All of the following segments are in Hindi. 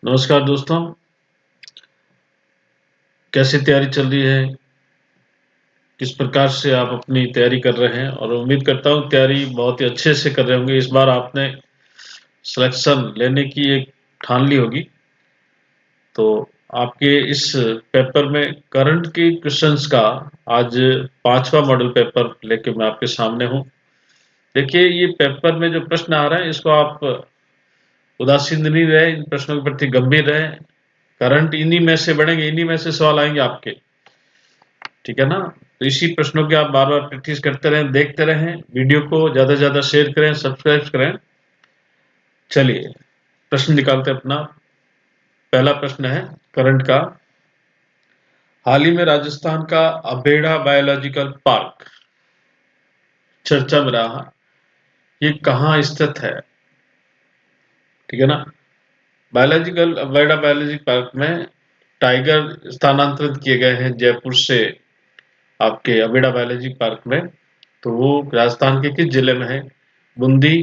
नमस्कार दोस्तों, कैसी तैयारी चल रही है? किस प्रकार से आप अपनी तैयारी कर रहे हैं? और उम्मीद करता हूँ तैयारी बहुत ही अच्छे से कर रहे होंगे। इस बार आपने सिलेक्शन लेने की एक ठान ली होगी। तो आपके इस पेपर में करंट के क्वेश्चंस का आज 5वां मॉडल पेपर लेके मैं आपके सामने हूँ। देखिए, ये पेपर में जो प्रश्न आ रहे हैं इसको आप उदासीन नहीं रहे, इन प्रश्नों के प्रति गंभीर रहें। करंट इन्हीं में से बढ़ेंगे, इन्हीं में से सवाल आएंगे आपके, ठीक है ना? तो इसी प्रश्नों की आप बार-बार प्रैक्टिस करते रहें, देखते रहें, वीडियो को ज़्यादा से ज़्यादा शेयर करें, सब्सक्राइब करें। चलिए, प्रश्न निकालते हैं अपना। पहला प्रश्न है करंट का। हाल ही में राजस्थान का अबेड़ा बायोलॉजिकल पार्क चर्चा में रहा। ये कहाँ स्थित है? ठीक है ना? अबेड़ा बायोलॉजिकल पार्क में टाइगर स्थानांतरित किए गए हैं जयपुर से आपके अबेड़ा बायोलॉजिकल पार्क में। तो वो राजस्थान के किस जिले में है? बूंदी,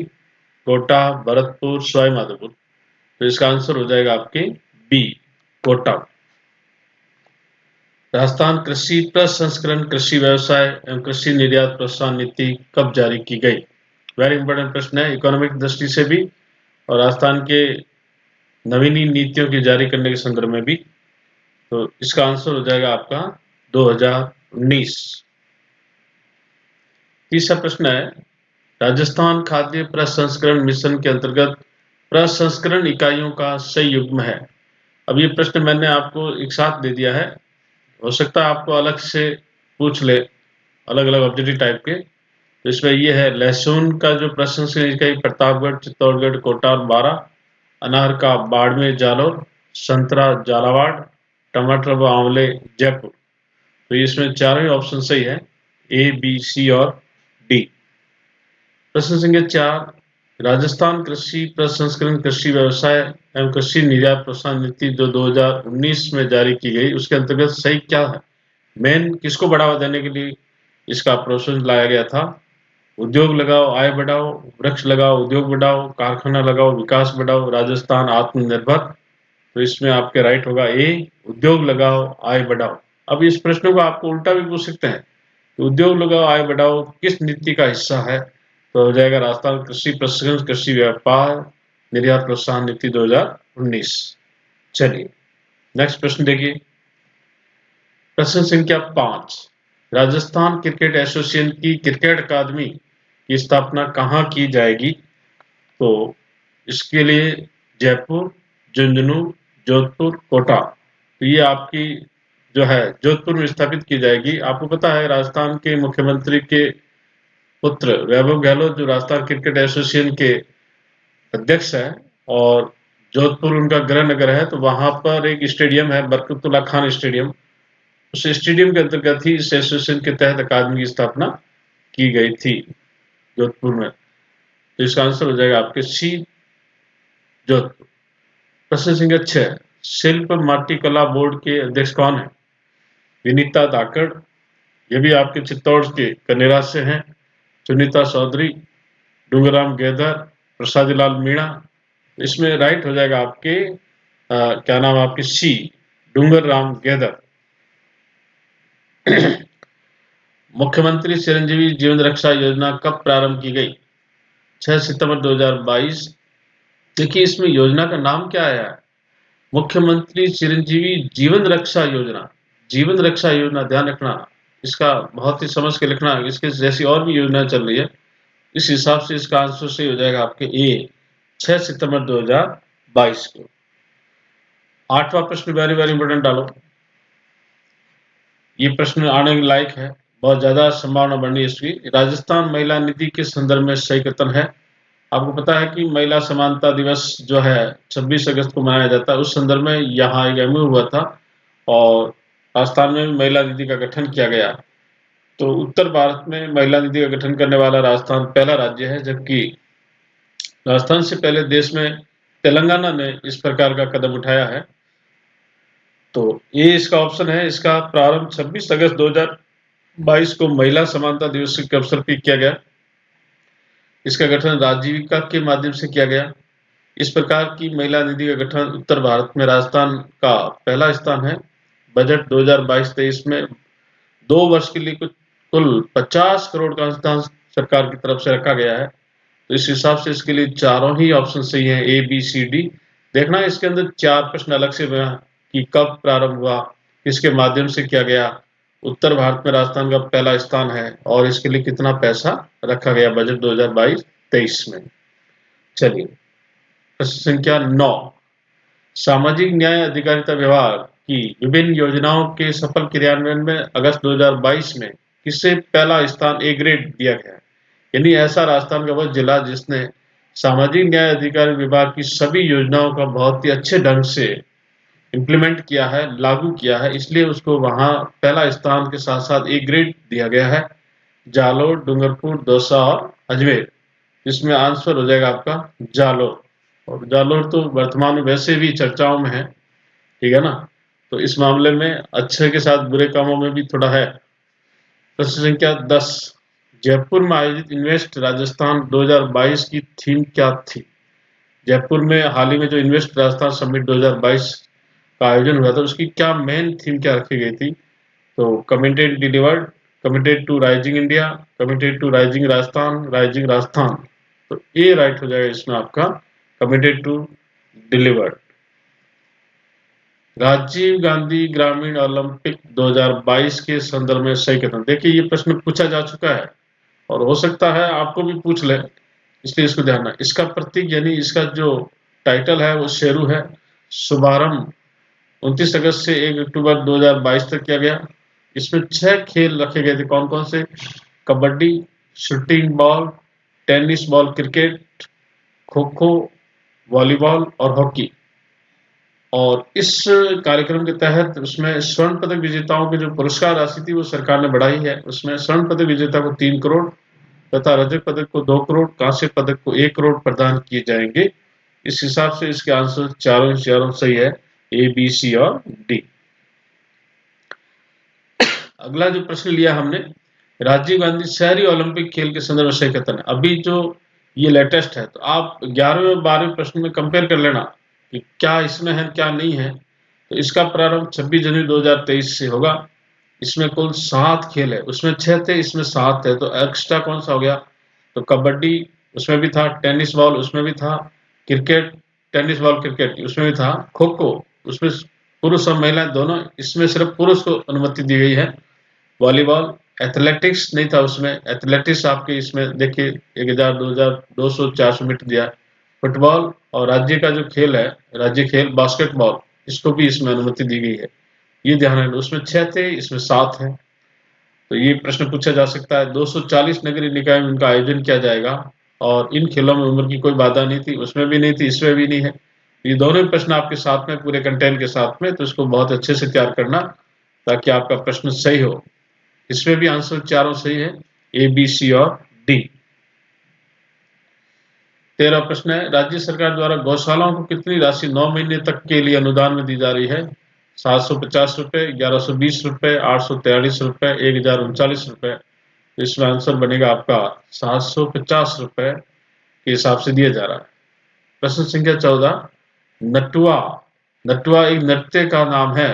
कोटा, भरतपुर, सवाई माधोपुर। तो इसका आंसर हो जाएगा आपके बी, कोटा। राजस्थान कृषि प्रसंस्करण, कृषि व्यवसाय एवं कृषि निर्यात प्रोत्साहन नीति कब जारी की गई? वेरी इंपॉर्टेंट प्रश्न है, इकोनॉमिक दृष्टि से भी और राजस्थान के नवीन नीतियों की जारी करने के संदर्भ में भी। तो इसका आंसर हो जाएगा आपका 2019। तीसरा प्रश्न है, राजस्थान खाद्य प्रसंस्करण मिशन के अंतर्गत प्रसंस्करण इकाइयों का संयुग्म है। अब ये प्रश्न मैंने आपको एक साथ दे दिया है, हो सकता है आपको अलग से पूछ ले, अलग अलग ऑब्जेक्टिव टाइप के। तो इसमें ये है, लहसुन का जो प्रसंस्करण इकाई प्रतापगढ़, चित्तौड़गढ़, कोटा और बारां, अनार का बाड़मेर, जालौर, संतरा झालावाड़, टमाटर व आंवले जयपुर। तो इसमें चारों ही ऑप्शन सही है, ए, बी, सी और डी। प्रश्न संख्या 4, राजस्थान कृषि प्रसंस्करण, कृषि व्यवसाय एवं कृषि निर्यात प्रोत्साहन नीति जो 2019 में जारी की गई, उसके अंतर्गत सही क्या है? मेन किसको बढ़ावा देने के लिए इसका प्रोसेस लाया गया था? उद्योग लगाओ, आय बढ़ाओ, वृक्ष लगाओ, उद्योग बढ़ाओ, कारखाना लगाओ, विकास बढ़ाओ, राजस्थान आत्मनिर्भर। तो इसमें आपके राइट होगा ए, उद्योग लगाओ, आय बढ़ाओ। अब इस प्रश्न को आपको उल्टा भी पूछ सकते हैं, उद्योग लगाओ, आय बढ़ाओ किस नीति का हिस्सा है? तो हो जाएगा राजस्थान कृषि प्रसंस्करण, कृषि व्यापार निर्यात प्रोत्साहन नीति 2019। चलिए नेक्स्ट प्रश्न देखिए। प्रश्न संख्या 5, राजस्थान क्रिकेट एसोसिएशन की क्रिकेट अकादमी की स्थापना कहाँ की जाएगी? तो इसके लिए जयपुर, झुंझुनू, जोधपुर, कोटा। तो ये आपकी जो है जोधपुर में स्थापित की जाएगी। आपको पता है राजस्थान के मुख्यमंत्री के पुत्र वैभव गहलोत जो राजस्थान क्रिकेट एसोसिएशन के अध्यक्ष हैं और जोधपुर उनका गृह नगर है। तो वहां पर एक स्टेडियम है, बरकतुल्ला खान स्टेडियम। उस स्टेडियम के अंतर्गत ही इस एसोसिएशन के तहत अकादमी की स्थापना की गई थी जोधपुर में। तो इसका आंसर हो जाएगा आपके सी, जोधपुर। प्रश्न संख्या 6, शिल्प माटी कला बोर्ड के अध्यक्ष कौन है? विनीता धाकड़, ये भी आपके चित्तौड़ के कनेरा से हैं। सुनीता चौधरी, डूंगरराम गेदर, प्रसादी लाल मीणा। इसमें राइट हो जाएगा आपके क्या नाम आपके सी, डूंगरराम गेदर। मुख्यमंत्री चिरंजीवी जीवन रक्षा योजना कब प्रारंभ की गई? 6 सितंबर 2022। देखिए इसमें योजना का नाम क्या आया है? मुख्यमंत्री चिरंजीवी जीवन रक्षा योजना। जीवन रक्षा योजना, ध्यान रखना, इसका बहुत ही समझ के लिखना। इसके जैसी और भी योजना चल रही है, इस हिसाब से इसका आंसर सही हो जाएगा आपके ए, 6 सितंबर 2022 को। 8वां प्रश्न वेरी वेरी इंपोर्टेंट डालो, ये प्रश्न आने के लायक है, बहुत ज्यादा संभावना बढ़ रही है इसकी। राजस्थान महिला निधि के संदर्भ में सही कथन है। आपको पता है कि महिला समानता दिवस जो है 26 अगस्त को मनाया जाता है, उस संदर्भ में यहाँ एक एमओयू हुआ था और राजस्थान में महिला निधि का गठन किया गया। तो उत्तर भारत में महिला निधि का गठन करने वाला राजस्थान पहला राज्य है, जबकि राजस्थान से पहले देश में तेलंगाना ने इस प्रकार का कदम उठाया है। तो ये इसका ऑप्शन है। इसका प्रारंभ 26 अगस्त 2022 को महिला समानता दिवस के अवसर पर किया गया। इसका गठन राजीविका के माध्यम से किया गया। इस प्रकार की महिला निधि का गठन उत्तर भारत में राजस्थान का पहला स्थान है। बजट 2022-23 में 2 वर्ष के लिए कुल 50 करोड़ का अनुदान सरकार की तरफ से रखा गया है। तो इस हिसाब से इसके लिए चारों ही ऑप्शन सही हैं, ए, बी, सी, डी। देखना इसके अंदर 4 प्रश्न अलग से कि कब प्रारंभ हुआ, किसके माध्यम से किया गया, उत्तर भारत में राजस्थान का पहला स्थान है और इसके लिए कितना पैसा रखा गया बजट 2022-23 में। चलिए प्रश्न संख्या 9, सामाजिक न्याय अधिकारिता विभाग की विभिन्न योजनाओं के सफल क्रियान्वयन में अगस्त 2022 में किसे पहला स्थान ए ग्रेड दिया गया? यानी ऐसा राजस्थान का वह जिला जिसने सामाजिक न्याय अधिकारी विभाग की सभी योजनाओं का बहुत ही अच्छे ढंग से इम्प्लीमेंट किया है, लागू किया है, इसलिए उसको वहां पहला स्थान के साथ साथ ए ग्रेड दिया गया है। जालोर, डूंगरपुर, दौसा और अजमेर, इसमें आंसर हो जाएगा आपका जालोर। और जालोर तो वर्तमान में वैसे भी चर्चाओं में है, ठीक है ना, तो इस मामले में अच्छे के साथ बुरे कामों में भी थोड़ा है। प्रश्न संख्या 10, जयपुर में आयोजित इन्वेस्ट राजस्थान 2022 की थीम क्या थी? जयपुर में हाल ही में जो इन्वेस्ट राजस्थान समिट 2022 का आयोजन हुआ था, उसकी क्या मेन थीम क्या रखी गई थी? तो committed delivered, committed to rising India, committed to rising Rajasthan. तो ए राइट हो जाएगा इसमें आपका committed to delivered. Rajiv Gandhi ग्रामीण ओलंपिक 2022 के संदर्भ में सही कथन। देखिए ये प्रश्न पूछा जा चुका है और हो सकता है आपको भी पूछ ले, इसलिए इसको ध्यान रखना। इसका प्रतीक यानी इसका जो टाइटल है वो शेरू है। शुभारंभ 29 अगस्त से 1 अक्टूबर 2022 तक किया गया। इसमें 6 खेल रखे गए थे, कौन कौन से? Kabaddi, shooting ball, tennis ball, cricket, kho kho, volleyball और हॉकी। और इस कार्यक्रम के तहत उसमें स्वर्ण पदक विजेताओं की जो पुरस्कार राशि थी वो सरकार ने बढ़ाई है। उसमें स्वर्ण पदक विजेता को 3 करोड़ तथा रजत पदक को 2 करोड़, कांस्य पदक को 1 करोड़ प्रदान किए जाएंगे। इस हिसाब से इसके आंसर चारों सही है, ए, बी, सी और डी। अगला जो प्रश्न लिया हमने, राजीव गांधी शहरी ओलंपिक खेल के संदर्भ में सही कथन है। अभी जो ये लेटेस्ट है, तो आप 11वें और 12वें प्रश्न में कंपेयर कर लेना कि क्या इसमें है क्या नहीं है। तो इसका प्रारंभ 26 जनवरी 2023 से होगा। इसमें कुल 7 खेल है, उसमें 6 थे, इसमें 7 है, तो एक्स्ट्रा कौन सा हो गया? तो कबड्डी उसमें भी था, टेनिस बॉल उसमें भी था, क्रिकेट, टेनिस बॉल क्रिकेट उसमें भी था, खो खो उसमें पुरुष और महिलाएं दोनों, इसमें सिर्फ पुरुष को अनुमति दी गई है। वॉलीबॉल, एथलेटिक्स नहीं था उसमें, एथलेटिक्स आपके इसमें देखिए 1000, 2000, 200, 400 मीटर दिया। फुटबॉल और राज्य का जो खेल है, राज्य खेल बास्केटबॉल, इसको भी इसमें अनुमति दी गई है। ये ध्यान रखना, उसमें 6 थे, इसमें 7 है। तो ये प्रश्न पूछा जा सकता है। 240 नगरीय निकाय में इनका आयोजन किया जाएगा और इन खेलों में उम्र की कोई बाधा नहीं थी, उसमें भी नहीं थी, इसमें भी नहीं है। ये दोनों प्रश्न आपके साथ में पूरे कंटेंट के साथ में, तो इसको बहुत अच्छे से तैयार करना ताकि आपका प्रश्न सही हो। इसमें भी आंसर चारों सही है, ए, बी, सी और डी। 13 प्रश्न है, राज्य सरकार द्वारा गौशालाओं को कितनी राशि 9 महीने तक के लिए अनुदान में दी जा रही है? 750 रुपए, 1120 रुपए, 843 रुपए, 1039 रुपए। तो इसमें आंसर बनेगा आपका 750 रुपए के हिसाब से दिया जा रहा है। प्रश्न संख्या 14, नटुआ। नटुआ एक नृत्य का नाम है,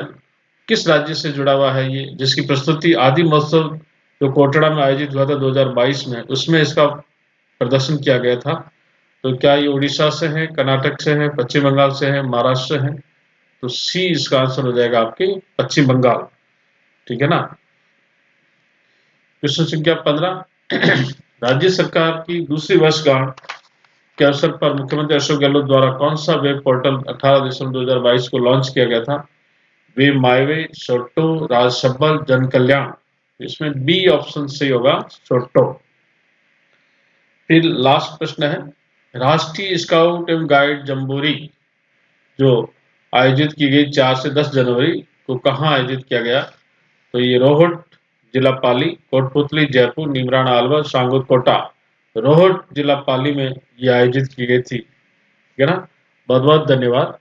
किस राज्य से जुड़ा हुआ है ये, जिसकी प्रस्तुति आदि महोत्सव जो कोटड़ा में आयोजित हुआ था 2022 में, उसमें इसका प्रदर्शन किया गया था। तो क्या ये उड़ीसा से है, कर्नाटक से है, पश्चिम बंगाल से है, महाराष्ट्र से है? तो सी इसका आंसर हो जाएगा आपके पश्चिम बंगाल, ठीक है ना। प्रश्न संख्या 15, राज्य सरकार की दूसरी वर्षगांठ के अवसर पर मुख्यमंत्री अशोक गहलोत द्वारा कौन सा वेब पोर्टल 18 दिसंबर 2022 को लॉन्च किया गया था? वे मायवे, सोटो, राजसब्बल, जन कल्याण। इसमें बी ऑप्शन सही होगा, सोटो। फिर लास्ट प्रश्न है, राष्ट्रीय स्काउट एवं गाइड जम्बोरी जो आयोजित की गई 4 से 10 जनवरी को कहाँ आयोजित किया गया? तो ये रोहट जिला पाली, कोटपुतली जयपुर, नीमराना अलवर, सांगोद कोटा। रोहट जिला पाली में ये आयोजित की गई थी, ठीक है ना। बहुत बहुत धन्यवाद।